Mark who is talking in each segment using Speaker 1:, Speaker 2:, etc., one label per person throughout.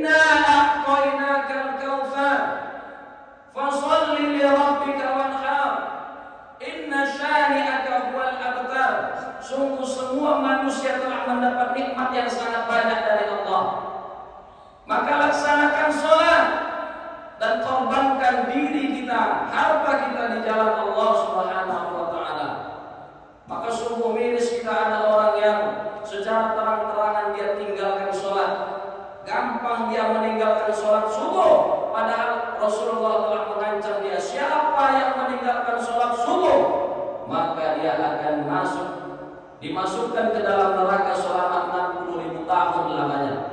Speaker 1: Inna a'tainakal kautsar fasholli li rabbika wanhar inna syani'aka huwal abtar. Sungguh semua manusia telah mendapat nikmat yang sangat banyak dari Allah, maka laksanakan sholat dan korbankan diri kita, harta kita di jalan Allah Subhanahu wa ta'ala. Maka sungguh miris kita ada orang yang secara terang-terangan dia tinggalkan sholat, gampang dia meninggalkan sholat subuh, padahal Rasulullah telah mengancam dia, siapa yang meninggalkan sholat subuh maka dia akan dimasukkan ke dalam neraka selama 60.000 tahun lamanya.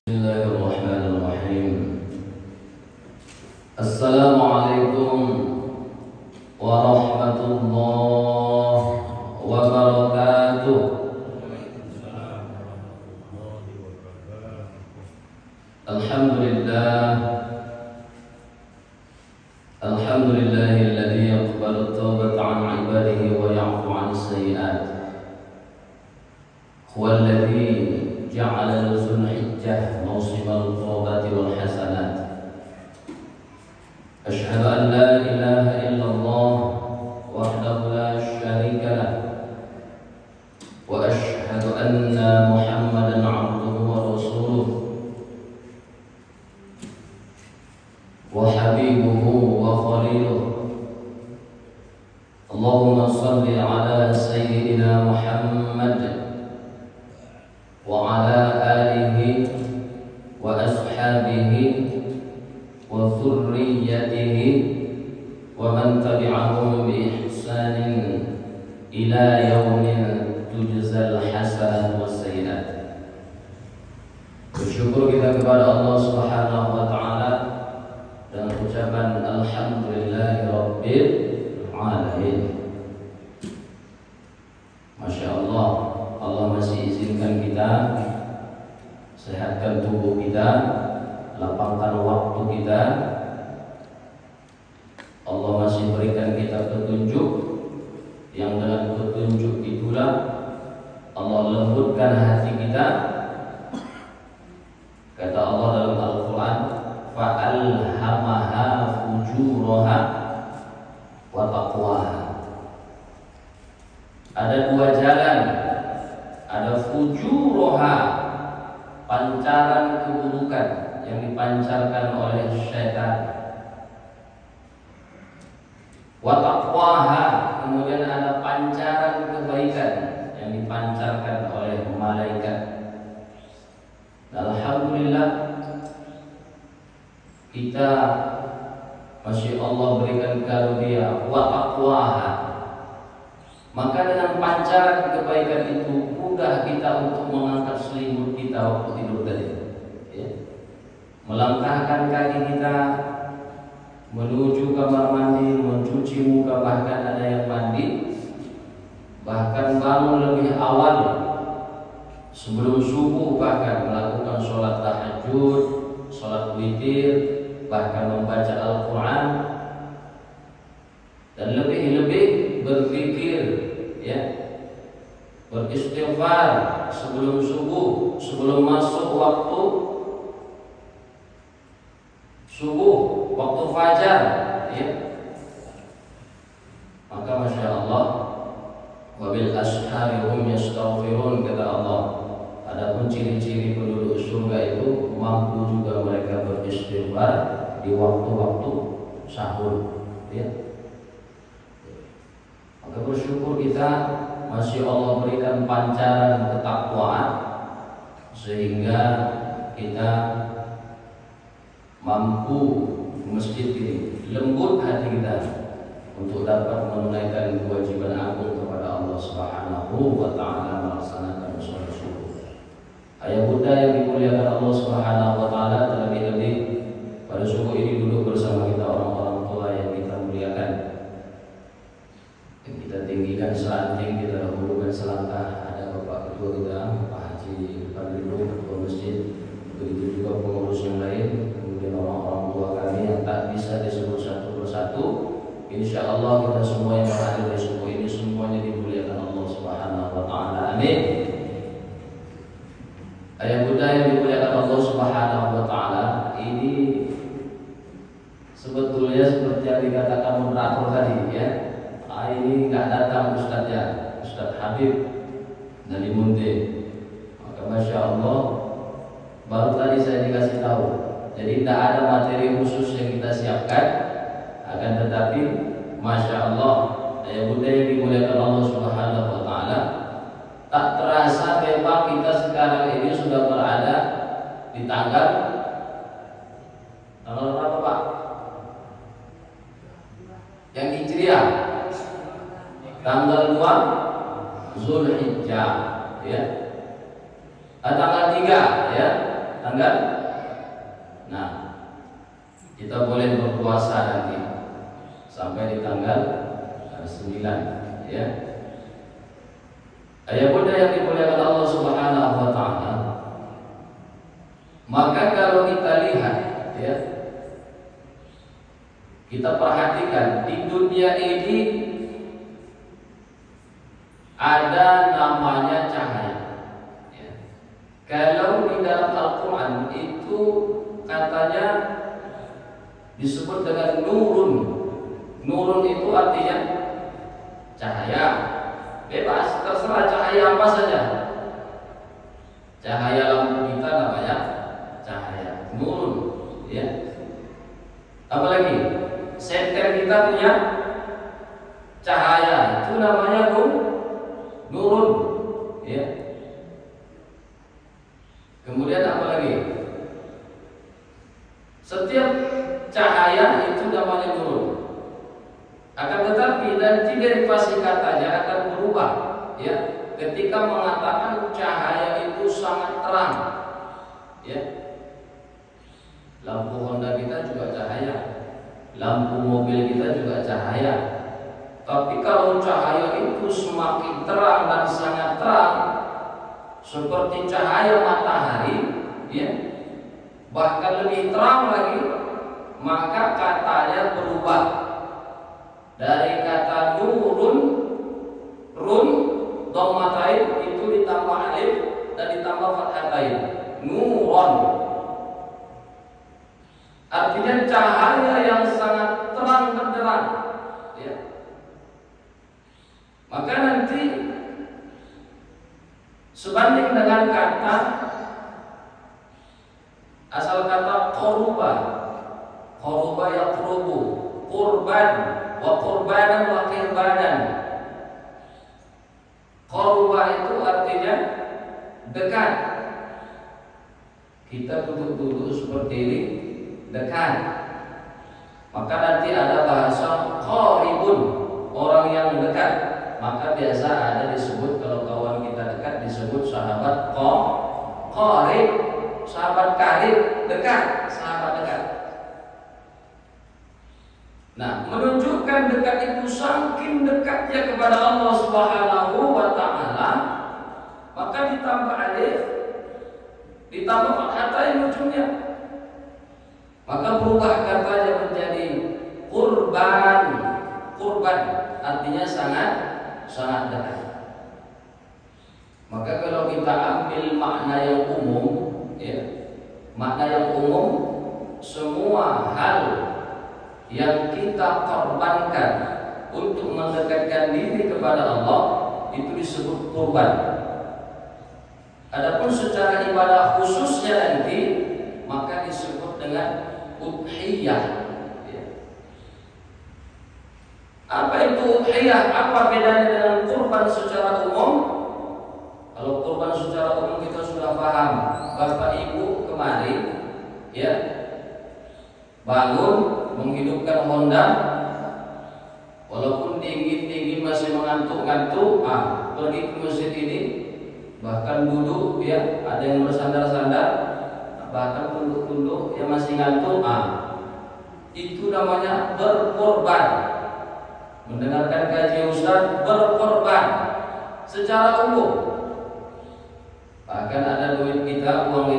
Speaker 1: Bismillahirrahmanirrahim. Assalamualaikum warahmatullahi wabarakatuh. Alhamdulillahilladzi yaqbalu at-taubata 'an 'ibadihi wa ya'fu 'anis sayyi'at. Huwallazi ja'ala Dzulhijjah mawsimal taubati wal hasanat. Asyhadu an la ilaha illallah wahdahu la syarika lah wa asyhadu anna Muhammadan 'abduhu wa rasuluh wa habibuhu wa khaliluh. Allahumma salli ala sayyidina Muhammad wa ala alihi wa ashabihi wa dhurriyyatihi wa man tabi'ahum bi ihsanin ila yaumin tujzal hasanat was sayyi'at. Bersyukur kita kepada Allah Subhanahu wa ta'ala dan ucapan alhamdulillahi rabbil alamin. Masya Allah, Allah masih izinkan kita, sehatkan tubuh kita, lapangkan waktu kita. Allah masih berikan kita petunjuk, yang dengan petunjuk itulah Allah lembutkan hati kita. Kata Allah dalam Al-Quran, fa'alhamaha fujuraha wa taqwaha. Ada dua jalan, ada fujuroha, pancaran keburukan yang dipancarkan oleh syaitan, wa taqwaha, kemudian ada pancaran kebaikan yang dipancarkan oleh malaikat. Alhamdulillah kita masih Allah berikan karunia wa taqwaha. Maka dengan pancaran kebaikan itu mudah kita untuk mengangkat selimut kita waktu tidur tadi, ya. Melangkahkan kaki kita menuju kamar mandi, mencuci muka, bahkan ada yang mandi, bahkan bangun lebih awal sebelum subuh, bahkan melakukan sholat tahajud, sholat witir, bahkan membaca Al-Quran, dan lebih-lebih berzikir, ya, beristighfar sebelum subuh, sebelum masuk waktu subuh, waktu fajar, ya. Maka masya Allah, wabil ashari hum yastaghfirun, kata Allah. Adapun ciri-ciri penduduk surga itu mampu juga mereka beristighfar di waktu-waktu sahur, ya. Maka bersyukur kita masih Allah berikan pancaran ketakwaan sehingga kita mampu masjid ini, lembut hati kita untuk dapat menunaikan kewajiban agung kepada Allah Subhanahu wa ta'ala, melaksanakan sholat subuh. Ayah bunda yang dimuliakan Allah Subhanahu wa ta'ala, terlebih-lebih pada subuh ini duduk bersama kita orang-orang tua yang kita muliakan, yang kita tinggikan selanting, kita dahulukan selangkah. Ada Bapak Ketua kita, Pak Haji Padrilu, Ketua Masjid, begitu juga pengurus yang lain, kemudian orang-orang tua kami yang tak bisa disebut satu persatu. Insya Allah kita semua yang hadir di subuh ini semuanya dimuliakan Allah Subhanahu wa Ta'ala. Amin. Ayah bunda yang dimuliakan Allah Subhanahu wa Ta'ala, ini sebetulnya seperti yang dikatakan moderator tadi ya. Ini nggak datang Ustadznya, Ustadz Habib dari Munte. Maka Masya Allah, baru tadi saya dikasih tahu. Jadi tidak ada materi khusus yang kita siapkan, akan tetapi Masya Allah, ayah bunda yang dimuliakan Allah Subhanahu wa Ta'ala, tak terasa memang kita sekarang ini sudah berada di tanggal berapa Pak? Yang Hijriah, tanggal 2 Zulhijjah ya. Tanggal 3 ya, tanggal. Nah, kita boleh berpuasa nanti sampai di tanggal 9 ya. Ayah bunda yang dimuliakan Allah Subhanahu wa Ta'ala, maka kalau kita lihat ya, kita perhatikan di dunia ini ada namanya cahaya ya. Kalau di dalam Al-Quran itu katanya disebut dengan nurun. Nurun itu artinya cahaya. Bebas, terserah cahaya apa saja. Cahaya lampu kita namanya cahaya, nurun ya. Apalagi senter kita punya cahaya, itu namanya nurun ya. Kemudian apa lagi? Setiap cahaya itu namanya nurun. Akan tetapi nanti derivasi katanya akan berubah ya, ketika mengatakan cahaya itu sangat terang ya. Lampu Honda kita juga cahaya, lampu mobil kita juga cahaya. Tapi kalau cahaya itu semakin terang dan sangat terang, seperti cahaya matahari ya, bahkan lebih terang lagi, maka katanya berubah dari kata nurun, run, dhammatain itu ditambah alif dan ditambah fathatain, nuron. Artinya cahaya yang sangat terang benderang ya. Maka nanti sebanding dengan kata asal kata qoruba, qoruba yaqrubu, qurban wa qurbanan wa qirbanan. Qoruba itu artinya dekat. Kita duduk-duduk seperti ini, dekat. Maka nanti ada bahasa qaribun, orang yang dekat. Maka biasa ada disebut, kalau kawan kita dekat disebut sahabat qarib, sahabat karib, dekat, sahabat dekat. Nah, menunjukkan dekat itu saking dekatnya kepada Allah Subhanahu wa Ta'ala, maka ditambah alif, ditambah fathatain ujungnya, maka berubah katanya menjadi qurban. Qurban artinya sangat dekat. Maka kalau kita ambil makna yang umum ya, makna yang umum, semua hal yang kita korbankan untuk mendekatkan diri kepada Allah itu disebut qurban. Adapun secara ibadah khususnya nanti maka disebut dengan udhiyah ya. Apa itu udhiyah? Apa bedanya dengan kurban secara umum? Kalau kurban secara umum kita sudah paham. Bapak ibu kemarin ya, bangun menghidupkan Honda, walaupun dingin masih mengantuk-ngantuk, pergi ke masjid ini, bahkan duduk ya, ada yang bersandar-sandar, bahkan tunduk-tunduk yang masih ngantuk, itu namanya berkorban. Mendengarkan kajian Ustaz, berkorban secara umum. Bahkan ada duit kita, uang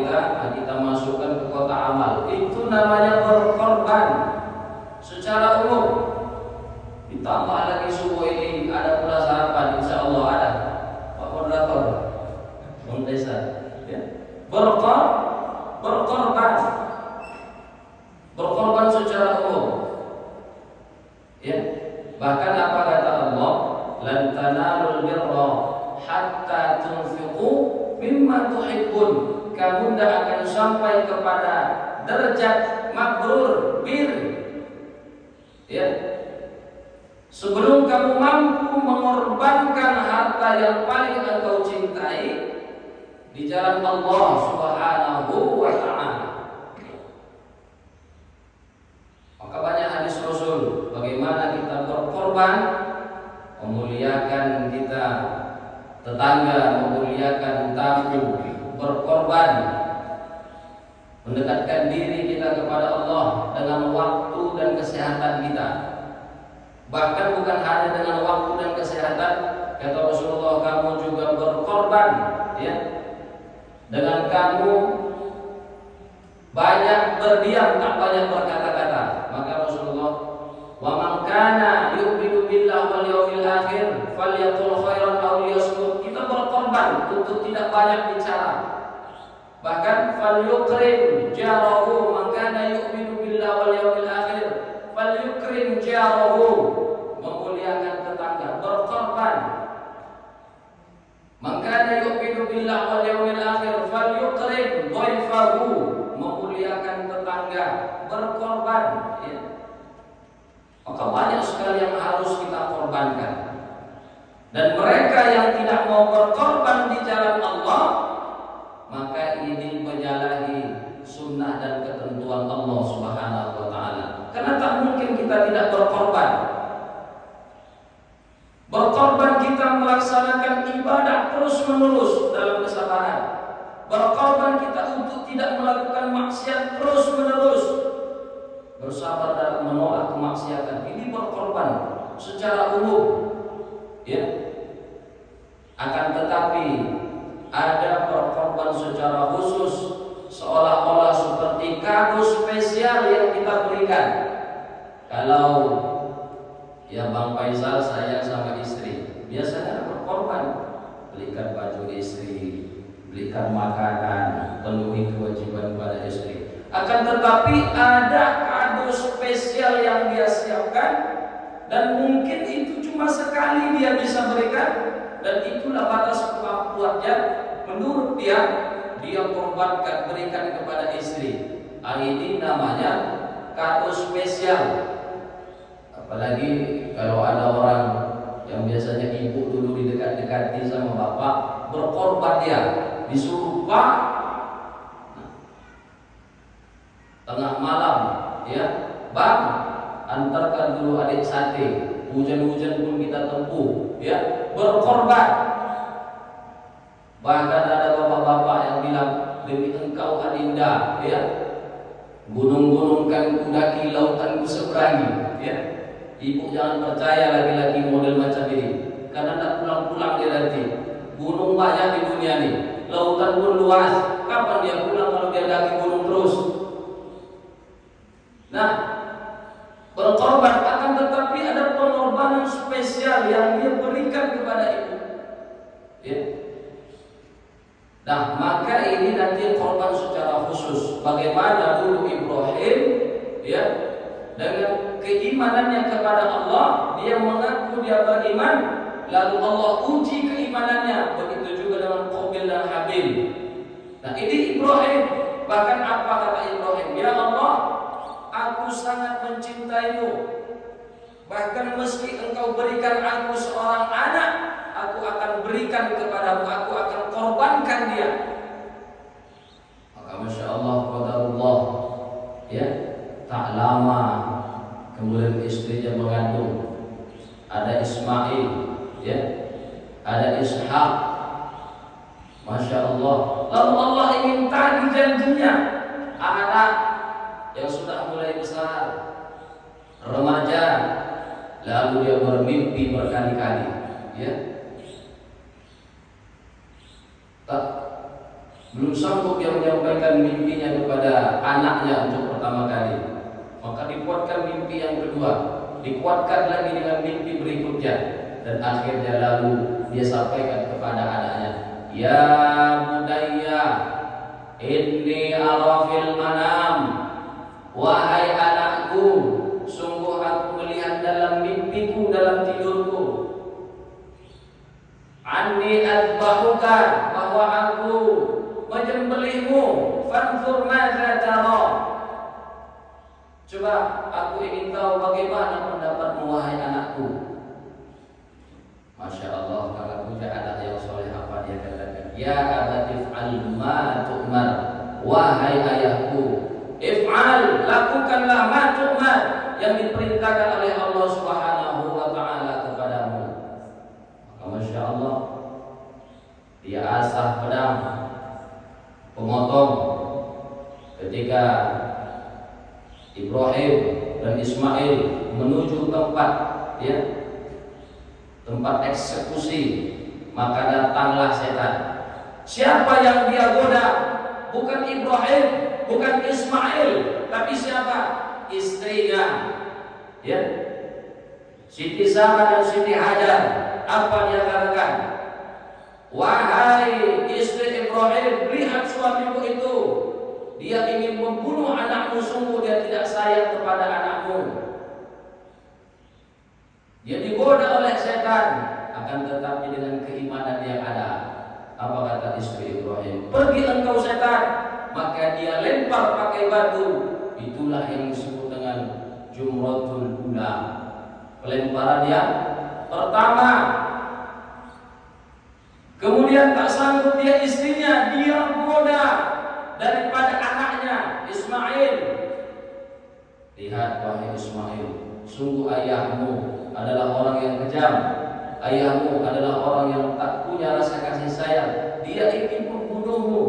Speaker 1: kita masukkan ke kotak amal, itu namanya berkorban secara umum. Ditambah lagi subuh ini ada pula sarapan, insya Allah ada. Pak Moderator, Bung Desa, ya. Berkorban secara umum, ya. Bahkan apa kata Allah? Lan tanalul birra hatta tunfiqu mimma tuhibbun. Kamu tidak akan sampai kepada derajat mabrur, bir, ya, sebelum kamu mampu mengorbankan harta yang paling engkau cintai di jalan Allah Subhanahu wa ta'ala. Maka banyak hadis Rasul bagaimana kita berkorban, memuliakan kita tetangga, memuliakan tamu, berkorban, mendekatkan diri kita kepada Allah dengan waktu dan kesehatan kita. Bahkan bukan hanya dengan waktu dan kesehatan, kata Rasulullah, kamu juga berkorban, ya, dengan kamu banyak berdiam, tak banyak berkata-kata. Maka Rasulullah, wa man kana yu'minu billahi wal yawmil akhir falyaqul khairan aw liyasmut. Kita berkorban untuk tidak banyak bicara. Bahkan falyukrim jarahu, man kana yu'minu billahi wal yawmil akhir falyukrim jarahu, memuliakan tetangga, berkorban. Man kana yu'minu billahi wal yawmil akhir falyukrim dhaifahu, memuliakan tetangga, berkorban, ya. Maka banyak sekali yang harus kita korbankan. Dan mereka yang tidak mau berkorban di jalan Allah, maka ini menyalahi sunnah dan ketentuan Allah Subhanahu wa ta'ala. Karena tak mungkin kita tidak berkorban. Berkorban kita melaksanakan ibadah terus menerus dalam kesabaran. Berkorban kita untuk tidak melakukan maksiat terus menerus, bersabar dalam menolak kemaksiatan. Ini berkorban secara umum, ya. Akan tetapi ada berkorban secara khusus, seolah-olah seperti kado spesial yang kita berikan. Kalau ya Bang Faisal, saya sama istri biasanya berkorban, belikan baju istri, belikan makanan, penuhi kewajiban pada istri. Akan tetapi ada kado spesial yang dia siapkan, dan mungkin itu cuma sekali dia bisa berikan, dan itulah batas kemampuannya. Menurut dia korbankan, berikan kepada istri. Ini namanya kado spesial. Apalagi kalau ada orang yang biasanya ibu dulu didekat-dekati sama bapak, berkorban dia, disuruh Pak, tengah malam, ya, Bang, antarkan dulu adik sate, hujan-hujan pun kita tempuh, ya, berkorban. Bahkan ada bapak-bapak yang bilang, demi engkau Adinda, ya, gunung-gunung kan kudaki, lautan ku seberangi, ya. Ibu jangan percaya laki-laki model macam ini, karena tak pulang-pulang dia nanti. Gunung banyak di dunia ini, lautan pun luas. Kapan dia pulang kalau dia daki gunung terus? Nah, berkorban, akan tetapi ada pengorbanan spesial yang dia berikan kepada ibu, ya. Nah, maka ini nanti korban secara khusus. Bagaimana dulu Ibrahim, ya, dengan keimanannya kepada Allah, dia mengaku dia beriman, lalu Allah uji keimanannya. Begitu juga dengan Qabil dan Habil. Nah, ini Ibrahim. Bahkan apa kata Ibrahim? Ya Allah, aku sangat mencintaimu. Bahkan meski engkau berikan aku seorang anak, aku akan berikan kepadamu, aku akan korbankan dia. Maka Masya Allah, qadarullah, ya, tak lama kemudian istrinya mengandung. Ada Ismail, ya, ada Ishak. Masya Allah. Lalu Allah ingin tagih janjinya, anak yang sudah mulai besar, remaja, lalu dia bermimpi berkali-kali, ya. Belum sanggup dia menyampaikan mimpinya kepada anaknya untuk pertama kali, maka dibuatkan mimpi yang kedua. dikuatkan lagi dengan mimpi berikutnya, dan akhirnya lalu dia sampaikan kepada anaknya, ya budaya, inni ara fil manam, wahai anakku, sungguh aku melihat dalam mimpiku, dalam tidurku, anni adbahuka, bahwa aku menyembelihmu, fanzur madza tara, coba aku ingin tahu bagaimana pendapatmu wahai anakku. Masya Allah, kalau punya anak yang soleh apa dia katakan, ya abati if'al ma tu'mar, wahai ayahku, if'al, lakukanlah ma tu'mar, yang diperintahkan oleh Allah Subhanahu wa ta'ala kepadamu. Maka Masya Allah, dia asah pedang pemotong ketika Ibrahim dan Ismail menuju tempat tempat eksekusi, maka datanglah setan. Siapa yang dia goda? Bukan Ibrahim, bukan Ismail, tapi siapa? Istrinya, ya, Siti Sarah dan Siti Hajar. Apa dia katakan? Wahai istri Ibrahim, lihat suamimu itu, dia ingin membunuh anakmu, sungguh dia tidak sayang kepada anakmu. Dia digoda oleh setan, akan tetapi dengan keimanan yang ada. Apa kata istri Ibrahim? Pergi engkau setan. Maka dia lempar pakai batu. Itulah yang disebut dengan Jumratul Ula, pelemparan yang pertama. Kemudian tak sanggup dia istrinya, dia goda daripada anaknya Ismail. Lihat wahai Ismail, sungguh ayahmu adalah orang yang kejam, ayahmu adalah orang yang tak punya rasa kasih sayang, dia ingin membunuhmu.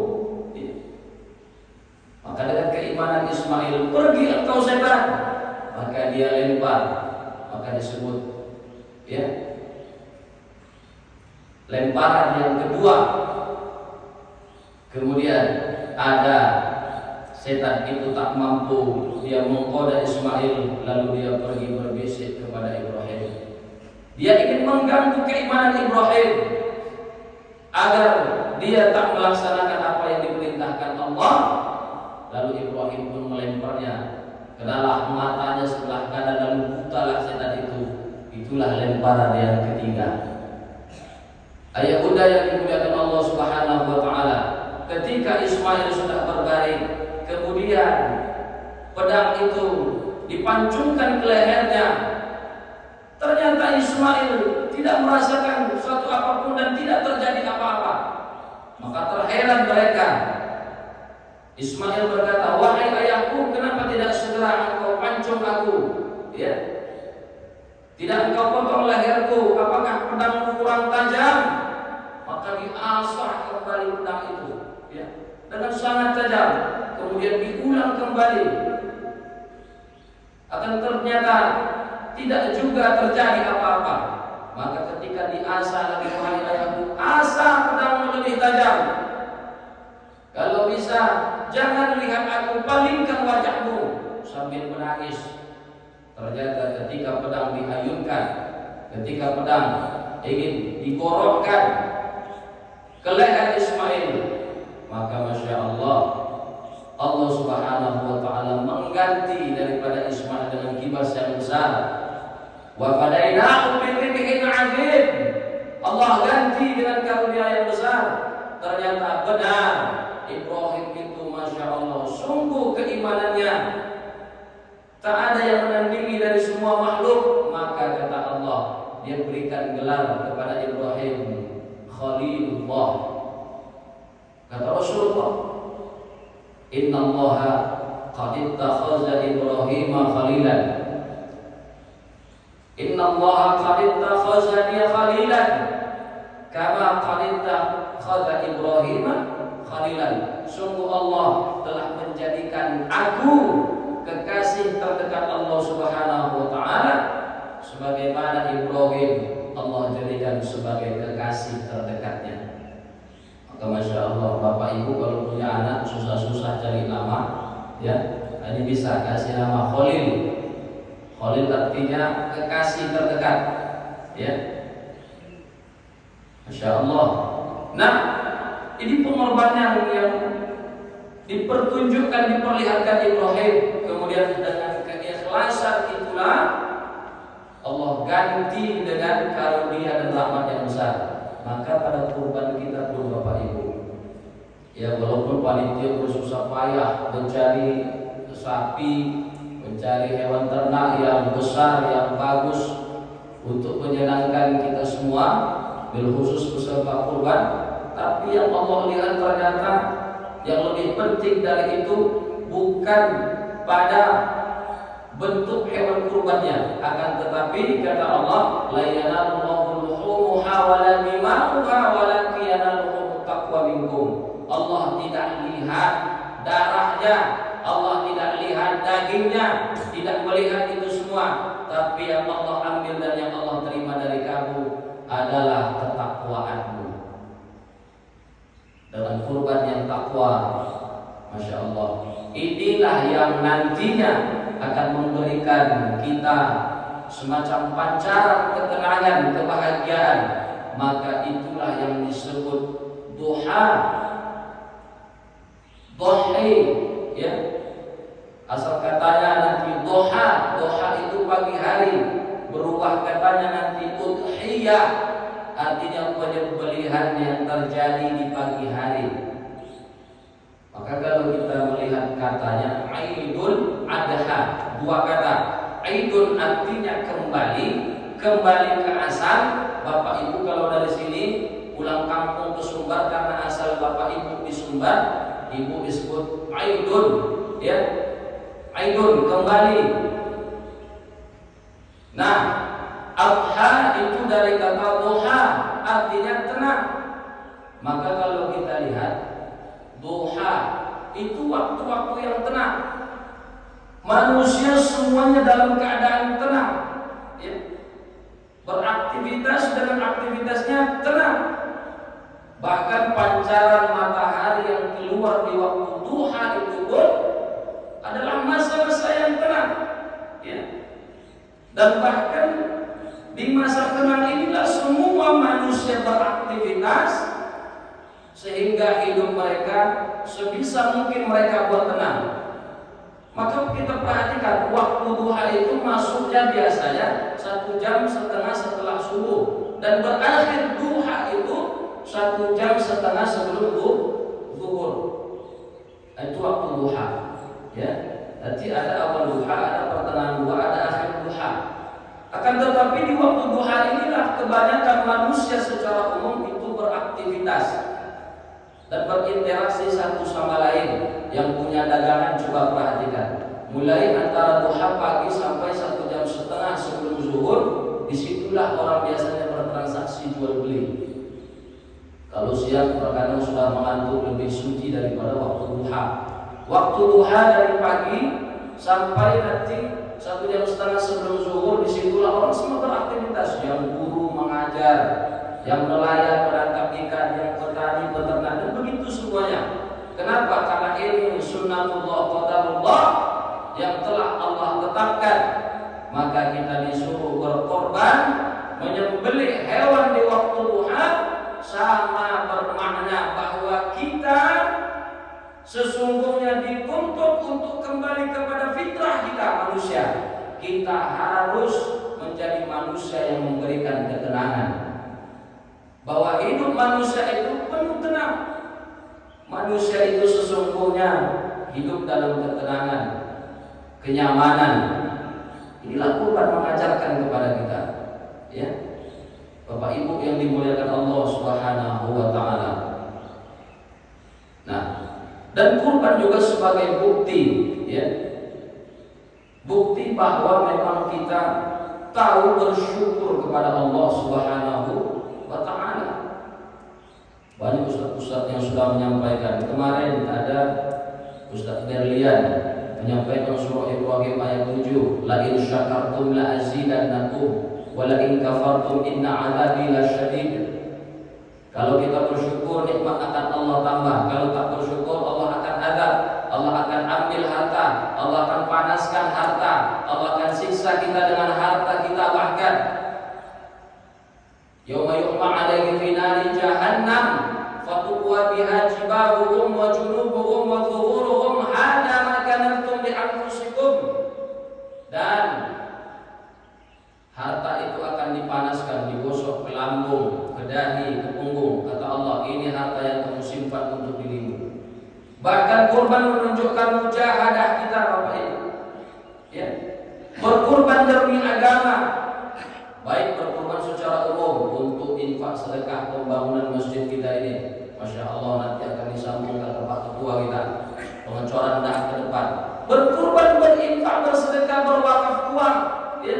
Speaker 1: Maka dengan keimanan Ismail, pergi engkau setan, maka dia lempar, maka disebut lemparan yang kedua. Kemudian ada setan itu tak mampu, dia menggoda Ismail, lalu dia pergi berbisik kepada Ibrahim. Dia ingin mengganggu keimanan Ibrahim agar dia tak melaksanakan apa yang diperintahkan Allah. Lalu Ibrahim pun melemparnya, kenalah matanya sebelah kanan, lalu butalah setan itu. Itulah lemparan yang ketiga. Ayah bunda yang dimuliakan Allah Subhanahu wa ta'ala, ketika Ismail sudah berbaring, kemudian pedang itu dipancungkan ke lehernya. Ternyata Ismail tidak merasakan suatu apapun dan tidak terjadi apa-apa. Maka terheran mereka. Ismail berkata, wahai ayahku, kenapa tidak segera engkau pancung aku? Tidak engkau potong leherku, apakah pedangmu kurang tajam? Maka diasah kembali pedang itu, dengan sangat tajam. Kemudian diulang kembali. Akan ternyata tidak juga terjadi apa-apa. Maka ketika diasah lagi, wahai ayahku, asah pedangmu lebih tajam. Kalau bisa, jangan lihat aku, palingkan wajahmu, sambil menangis. Ternyata ketika pedang diayunkan, ketika pedang ingin digorokkan ke leher Ismail, maka Masya Allah, Allah Subhanahu wa ta'ala mengganti daripada Ismail dengan kibas yang besar. Wa fadainahu bidzibhin 'adzim. Allah ganti dengan karunia yang besar. Ternyata benar, Ibrahim itu Masya Allah, sungguh keimanannya tak ada yang menandingi dari semua makhluk. Maka kata Allah, dia berikan gelar kepada Ibrahim Khalilullah. Kata Rasulullah, Inna Allaha qad ittakhadha Ibrahim khalilan. Inna Allaha qad ittakhadhani khalilan kama qad ittakhadha Ibrahim khalilan. Sungguh Allah telah menjadikan aku kekasih terdekat Allah Subhanahu wa ta'ala, sebagaimana Ibrahim Allah jadikan sebagai kekasih terdekatnya. Maka Masya Allah, Bapak Ibu kalau punya anak susah-susah cari nama, ini bisa kasih nama Khalil. Khalil artinya kekasih terdekat. Ya. Masya Allah. Nah, ini pengorbanan yang dipertunjukkan, diperlihatkan Ibrahim. Kemudian dengan keikhlasan itulah Allah ganti dengan karunia dan rahmat yang besar. Maka pada kurban kita pun Bapak Ibu, ya walaupun panitia bersusah payah mencari sapi, mencari hewan ternak yang besar, yang bagus untuk menyenangkan kita semua, bil khusus peserta kurban, tapi yang Allah lihat ternyata yang lebih penting dari itu bukan pada bentuk hewan kurbannya, akan tetapi kata Allah, la yanalullahu luhumuha wala dima'uha walakin yanaluhu taqwa minkum. Allah tidak lihat darahnya, Allah tidak lihat dagingnya, tidak melihat itu semua, tapi yang Allah ambil dan yang Allah terima dari kamu adalah ketakwaanmu. Dengan kurban yang takwa, Masya Allah, inilah yang nantinya akan memberikan kita semacam pancaran ketenangan, kebahagiaan. Maka itulah yang disebut duha, dohi, ya. Asal katanya nanti duha, duha itu pagi hari, berubah katanya nanti udhiyah, artinya penyembelihan yang terjadi di pagi hari. Maka kalau kita melihat katanya Aidul Adha, dua kata. Aidul artinya kembali, kembali ke asal. Bapak Ibu kalau dari sini pulang kampung ke Sumbar karena asal Bapak Ibu di Sumbar, Ibu disebut Aidul, ya. Aidul kembali. Nah, Adha itu dari kata duha, artinya tenang. Maka kalau kita lihat duha itu waktu-waktu yang tenang. Manusia semuanya dalam keadaan tenang, ya. Beraktivitas dengan aktivitasnya tenang. Bahkan pancaran matahari yang keluar di waktu duha itu pun adalah masa-masa yang tenang, ya. Dan bahkan di masa tenang inilah semua manusia beraktivitas, sehingga hidup mereka sebisa mungkin mereka buat tenang. Maka kita perhatikan waktu duha itu masuknya biasanya 1 jam setengah setelah subuh, dan berakhir duha itu 1 jam setengah sebelum zuhur. Itu waktu duha, ya. Nanti ada awal duha, ada pertengahan duha, ada akhir duha. Akan tetapi di waktu duha inilah kebanyakan manusia secara umum itu beraktivitas dan berinteraksi satu sama lain. Yang punya dagangan coba perhatikan, mulai antara duha pagi sampai 1 jam setengah sebelum zuhur, disitulah orang biasanya bertransaksi jual beli. Kalau siang terkadang sudah mengantuk, lebih suci daripada waktu duha. Waktu duha dari pagi sampai nanti 1 jam setengah sebelum zuhur, disitulah orang semua beraktivitas. Yang guru mengajar, yang nelayan menangkap ikan, yang petani peternak, dan begitu semuanya. Kenapa? Karena ini sunnatullah qadarullah yang telah Allah tetapkan. Maka kita disuruh berkorban, menyembelih hewan di waktu duha, sama bermakna bahwa kita sesungguhnya dituntut untuk kembali kepada fitrah kita manusia. Kita harus menjadi manusia yang memberikan ketenangan, bahwa hidup manusia itu penuh tenang. Manusia itu sesungguhnya hidup dalam ketenangan, kenyamanan. Inilah kurban mengajarkan kepada kita, ya. Bapak Ibu yang dimuliakan Allah Subhanahu wa taala. Nah, dan kurban juga sebagai bukti, ya. Bukti bahwa memang kita tahu bersyukur kepada Allah Subhanahu wa taala. Banyak ustaz-ustaz yang sudah menyampaikan. Kemarin ada Ustaz Berlian menyampaikan surah Ibrahim ayat 7, la in syakartum la azidannakum wa la in kafartum inna 'adzabi lasyadid. Kalau kita bersyukur, nikmat akan Allah tambah. Kalau tak bersyukur, Allah akan azab. Allah akan ambil harta, Allah akan panaskan harta, Allah akan siksa kita dengan harta kita. Bahkan yauma yuhma 'alaihi fi nari jahannam fatuqwa biha jibahuhum wa junubuhum wa zuhuruhum hadza ma kanantum li anfusikum. Dan harta itu akan dipanaskan, digosok ke lambung, ke dahi, ke punggung. Kata Allah, ini harta yang kamu simpan untuk dirimu. Bahkan kurban menunjukkan mujahadah kita, Bapak Ibu. Ya. Berkurban demi agama. Baik berkurban secara umum untuk infak sedekah pembangunan masjid kita ini. Masya Allah, nanti akan disambung kata Pak Ketua kita, pengecoran dah ke depan. Berkurban, berinfak, bersedekah, berwakaf uang. Ya.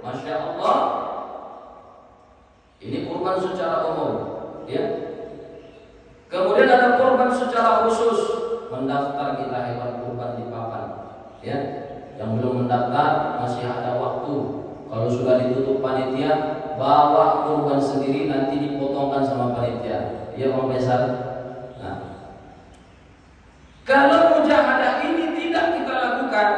Speaker 1: Masya Allah. Ini kurban secara umum. Ya. Kemudian ada kurban secara khusus, mendaftar kita hewan kurban di papan. Ya. Yang belum mendaftar masih ada waktu. Kalau sudah ditutup panitia, bawa kurban sendiri, nanti dipotongkan sama panitia. Iya Bang Besar. Nah, kalau mujahadah ini tidak kita lakukan,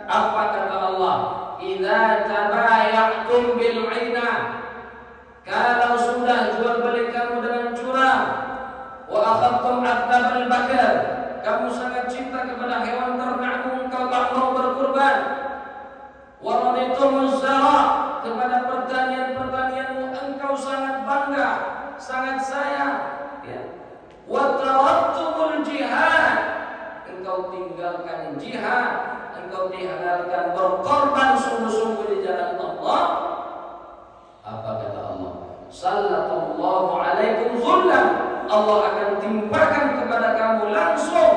Speaker 1: apa kata Allah? Idza tabaya'tum bil 'ina. Kalau sudah jual beli kamu dengan curang, wa akhadtum 'aqdabal bakar, kamu sangat cinta kepada hewan ternakmu, engkau tak mau berkurban. Wa raditumuz zara, kepada pertanian-pertanianmu engkau sangat bangga, sangat sayang. Ya. Wa taraktumul jihad, engkau tinggalkan jihad, engkau tinggalkan berkorban sungguh-sungguh di jalan Allah. Apa kata Allah? Sallallahu alaikum zullam, Allah akan timpakan kepada kamu langsung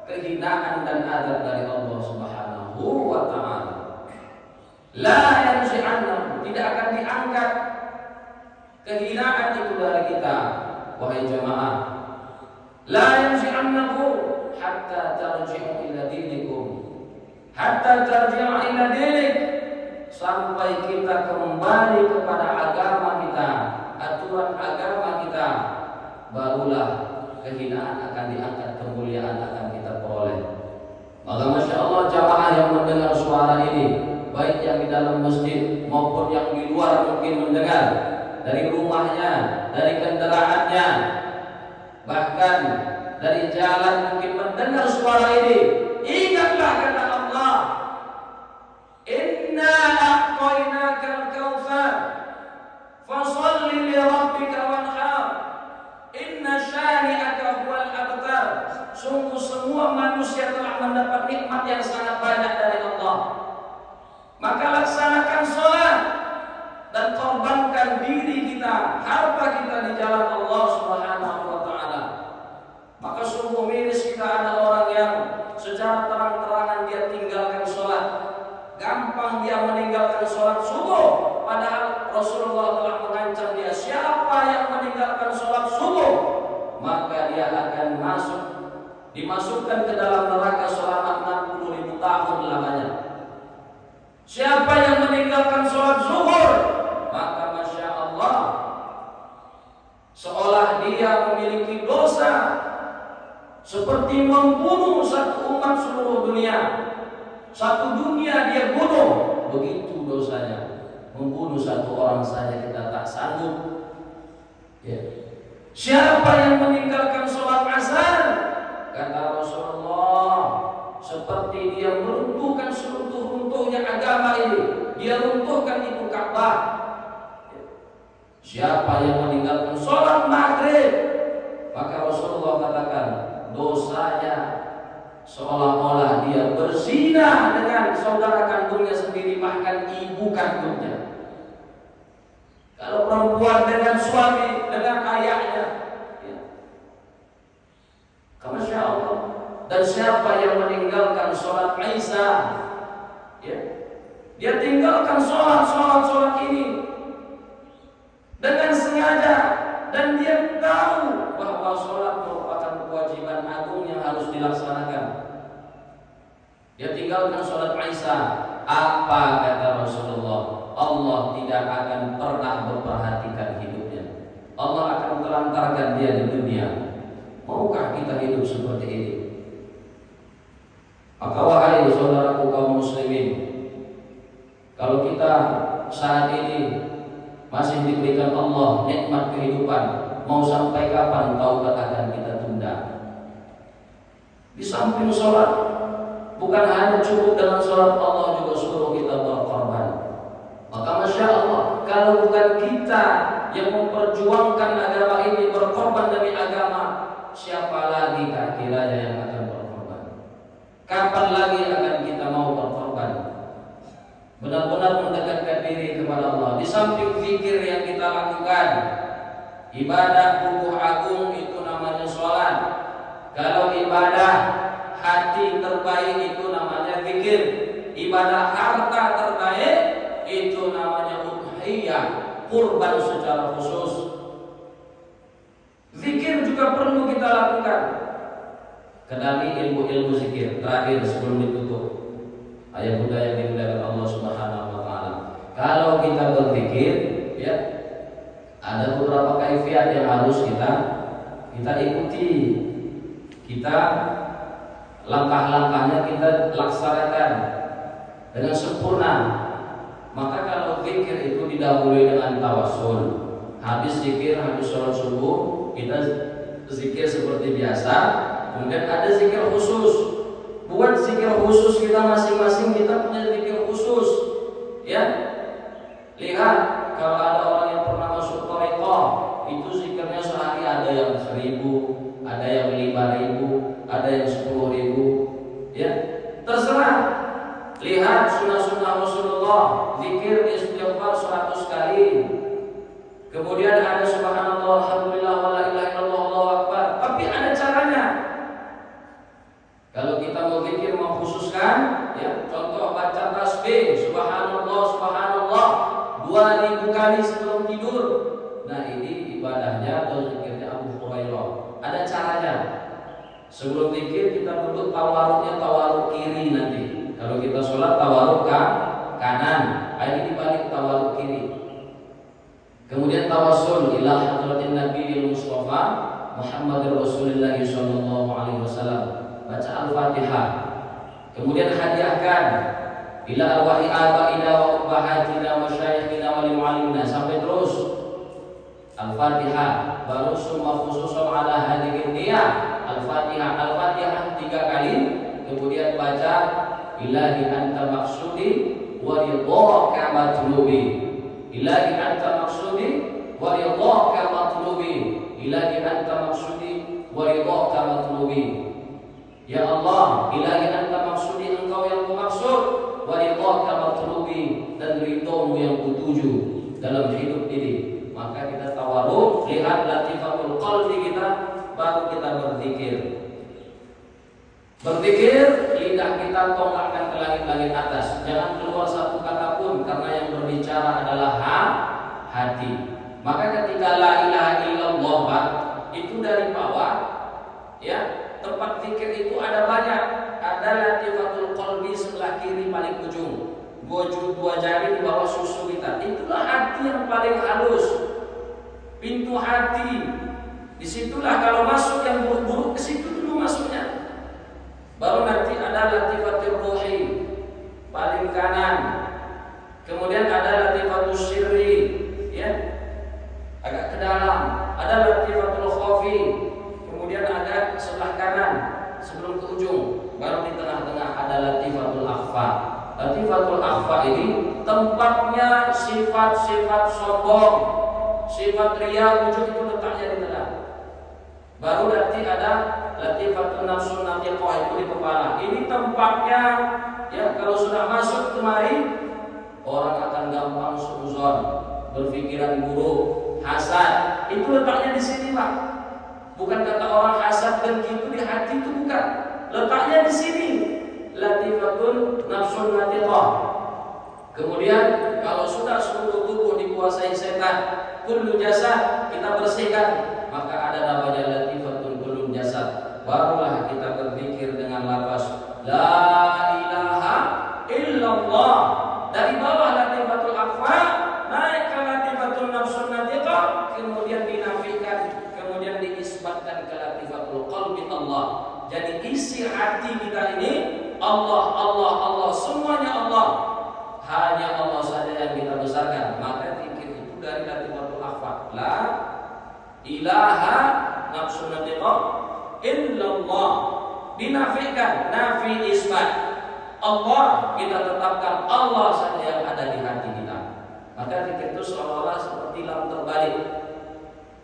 Speaker 1: kehinaan dan azab dari Allah Subhanahu wa ta'ala. La yanzi'annahu, tidak akan diangkat kehinaan itu dari kita, wahai jamaah. La yanzi'annahu hatta tarji'u ila dinikum, hatta tarji'u ila dinik, sampai kita kembali kepada agama kita, aturan agama kita, barulah kehinaan akan diangkat, kemuliaan akan kita peroleh. Maka Masya Allah, jamaah yang mendengar suara ini, baik yang di dalam masjid maupun yang di luar mungkin mendengar, dari rumahnya, dari kendaraannya, bahkan dari jalan mungkin mendengar suara ini, ingatlah kata Allah, inna a'tainakal kautsar fasholli li rabbika wanhar inna syani'aka huwal abtar. Sungguh semua manusia telah mendapat nikmat yang sangat banyak dari Allah, maka laksanakan sholat dan korbankan diri kita, harta kita di jalan Allah Subhanahu wa ta'ala. Maka sungguh miris kita ada orang yang secara terang-terangan dia tinggalkan sholat, gampang dia meninggalkan sholat subuh, padahal Rasulullah telah mengancam dia, siapa yang meninggalkan sholat subuh maka dia akan dimasukkan ke dalam neraka selama 60.000 tahun lamanya. Siapa yang meninggalkan sholat zuhur, maka Masya Allah, seolah dia memiliki dosa seperti membunuh satu umat seluruh dunia. Satu dunia dia bunuh, begitu dosanya. Membunuh satu orang saja kita tak sanggup. Ya. Siapa yang meninggalkan sholat asar, kata Rasulullah, seperti dia meruntuhkan seruntuh-runtuhnya agama ini. Dia runtuhkan itu Ka'bah. Siapa yang meninggalkan sholat maghrib, maka Rasulullah katakan dosanya seolah-olah dia berzina dengan saudara kandungnya sendiri, bahkan ibu kandungnya. Kalau perempuan dengan suami, dengan ayahnya, ya. Masya Allah. Dan siapa yang meninggalkan sholat Isya, ya, dia tinggalkan sholat ini dengan sengaja, dan dia tahu bahwa sholat merupakan kewajiban agung yang harus dilaksanakan. Dia tinggalkan sholat Isya. Apa kata Rasulullah? Allah tidak akan pernah memperhatikan hidupnya. Allah akan telantarkan dia di dunia. Maukah kita hidup seperti ini? Maka wahai saudaraku kaum muslimin, kalau kita saat ini masih diberikan Allah nikmat kehidupan, mau sampai kapan taubat akan kita tunda? Di samping sholat, bukan hanya cukup dengan sholat, Allah juga suruh kita berkorban. Maka masya Allah, kalau bukan kita yang memperjuangkan agama ini, berkorban demi agama, siapa lagi kira-kiranya yang akan berkorban? Kapan lagi akan kita mau berkorban? Benar-benar mendekatkan diri kepada Allah. Di samping zikir yang kita lakukan, ibadah buku agung itu namanya sholat. Kalau ibadah hati terbaik itu namanya zikir. Ibadah harta terbaik itu namanya udhiyah, kurban secara khusus. Zikir juga perlu kita lakukan. Kenali ilmu-ilmu zikir. Terakhir sebelum ditutup, ayat Buddha yang dimuliakan Allah Subhanahu wa taala. Kalau kita berzikir, ya, ada beberapa kaifiat yang harus kita ikuti. Kita langkah-langkahnya kita laksanakan dengan sempurna. Maka kalau zikir itu didahului dengan tawassul. Habis zikir, habis sholat subuh, kita zikir seperti biasa. Kemudian ada zikir khusus. Buat zikir khusus kita masing-masing, kita punya zikir khusus. Ya, lihat kalau ada orang yang pernah masuk thariqah, itu zikirnya sehari ada yang 1000, ada yang 5000, ada yang 10.000. Ya, terserah. Lihat sunnah-sunnah Rasulullah, zikir istighfar 100 kali. Kemudian ada subhanallah, alhamdulillah, wala ilaha illallah, Allahu akbar. Tapi ada caranya. Kalau kita mau zikir mengkhususkan, ya, contoh baca tasbih subhanallah subhanallah 2000 kali sebelum tidur. Nah, ini ibadahnya atau zikirnya Abu Hurairah. Ada caranya. Sebelum zikir kita duduk tawaruknya tawaruk kiri nanti. Kalau kita sholat tawaruk kanan, ini dibalik tawaruk kiri. Kemudian tawassul ila hadratin Nabi Mustafa Muhammad Rasulullah sallallahu alaihi wasallam. Baca Al-Fatihah. Kemudian hadiahkan ila arwahi abaina wa ummahatina wa masyayikhina wa limu'allimina, sampai terus Al-Fatihah. Baru summa khususan ala hadirin niyah Al-Fatihah. Al-Fatihah 3 kali. Kemudian baca ilahi anta maksudi wa ridhaka matlubi. Ilahi anta maksudi wa ridhaka matlubi. Ilahi anta maksudi wa ridhaka matlubi. Ya Allah, ilahi anta maksudi, engkau yang kumaksud, wa ridhaka matlubi, dan ridhomu yang kutuju dalam hidup ini. Maka kita tawaruk, lihat latifatul qalbi kita, baru kita berzikir. Berzikir, lidah kita tongkakkan ke langit-langit atas. Jangan keluar satu kata pun, karena yang berbicara adalah hati. Maka ketika la ilaha illallah itu dari bawah, ya, tempat zikir itu ada banyak. Ada latifatul qalbi sebelah kiri paling ujung. Dua jari di bawah susu kita. Itulah hati yang paling halus. Pintu hati. Disitulah kalau masuk yang buruk-buruk, ke situ dulu masuknya. Baru nanti ada latifatul ruhi paling kanan. Kemudian ada latifatul sirri, ya, agak ke dalam. Ada latifatul khafi. Kemudian ada sebelah kanan sebelum ke ujung. Baru di tengah-tengah ada latifatul akhfa. Latifatul akhfa ini tempatnya sifat-sifat sombong, sifat riya, ujung itu letaknya di tengah. Baru nanti ada latifatul nafsun natiqah, itu di kepala. Ini tempatnya, ya, kalau sudah masuk kemari, orang akan gampang suuzon, berpikiran buruk, hasad. Itu letaknya di sini, Pak. Bukan kata orang hasad dan gitu di hati, itu bukan. Letaknya di sini. Latifatul nafsun natiqah. Kemudian kalau sudah seluruh tubuh dikuasai setan, kullu jasad kita bersihkan, maka ada namanya latifatul kullu jasad. Barulah kita berzikir dengan lafaz la ilaha illallah. Dari bawah latifatul akhfa naik ke latifatul nafsun natiqah, kemudian dinafikan, kemudian diisbatkan ke latifatul qalbi Allah. Jadi isi hati kita ini Allah, Allah, Allah, semuanya Allah. Hanya Allah saja yang kita besarkan. Maka zikir itu dari kalimatul akhfad. La ilaha nafsun natiqah illallah. Dinafikan, nafi isbat. Allah kita tetapkan, Allah saja yang ada di hati kita. Maka zikir itu seolah-olah seperti lam terbalik.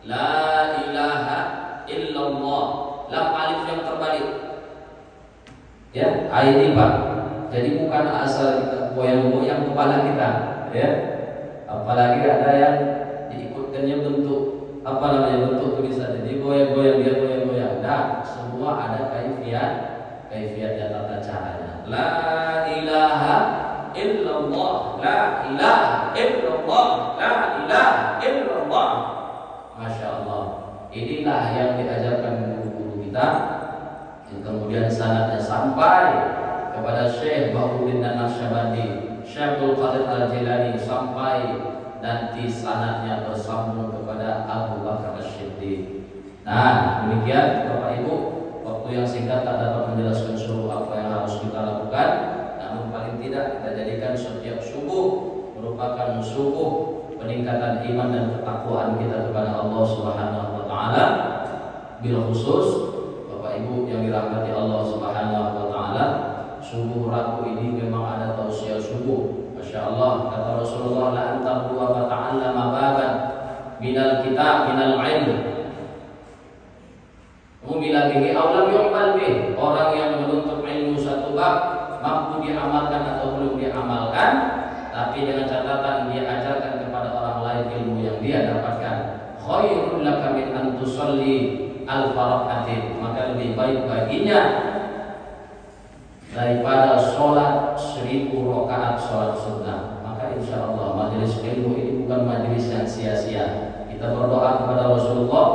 Speaker 1: La ilaha illallah. Lam alif yang terbalik. Ya, ini Pak. Jadi bukan asal kita goyang-goyang kepala kita, ya. Apalagi ada yang diikutkannya bentuk bentuk tulisan. Jadi goyang-goyang dia goyang-goyang. Nah, semua ada kaifiat tata caranya. La ilaha illallah, la ilaha illallah, la ilaha illallah. Masya Allah. Inilah yang diajarkan guru-guru kita. Yang kemudian sanadnya sampai kepada Syekh Bahauddin An-Naqsyabandi, Syekh Abdul Qadir Al-Jilani, sampai nanti sanadnya bersambung kepada Abu Bakar As-Siddiq. Nah, demikian Bapak Ibu, waktu yang singkat tak dapat menjelaskan seluruh apa yang harus kita lakukan. Namun paling tidak kita jadikan setiap subuh merupakan subuh peningkatan iman dan ketakwaan kita kepada Allah Subhanahu wa taala. Bil khusus Bapak Ibu yang dirahmati Allah Subhanahu wa taala, subuh Rabu ini memang ada tausiah subuh. Masya Allah, kata Rasulullah, la antahu wa ta'allama baban minal kitab minal ilm umila bihi awlam yu'mal bih. Orang yang menuntut ilmu satu bab mampu diamalkan atau belum diamalkan, tapi dengan catatan dia ajarkan kepada orang lain ilmu yang dia dapatkan. Khairul laka min an tusalli al-faraqatin, maka lebih baik baginya daripada sholat 1000 rakaat sholat sunnah. Maka insya Allah majelis ilmu ini bukan majelis yang sia-sia. Kita berdoa kepada Rasulullah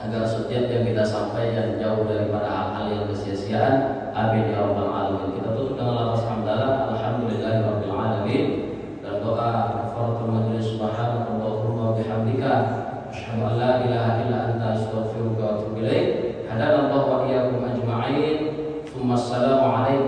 Speaker 1: agar setiap yang kita sampaikan jauh daripada hal-hal yang kesia-siaan. Amin ya rabbal alamin. Kita tutup dengan lafaz hamdalah, alhamdulillahirabbil alamin, dan doa kafaratul majlis. Subhanallahumma wa bihamdika asyhadu an la ilaha illa anta astaghfiruka wa atubu ilaik. Hadanallahu wa iyyakum ajma'in. Assalamualaikum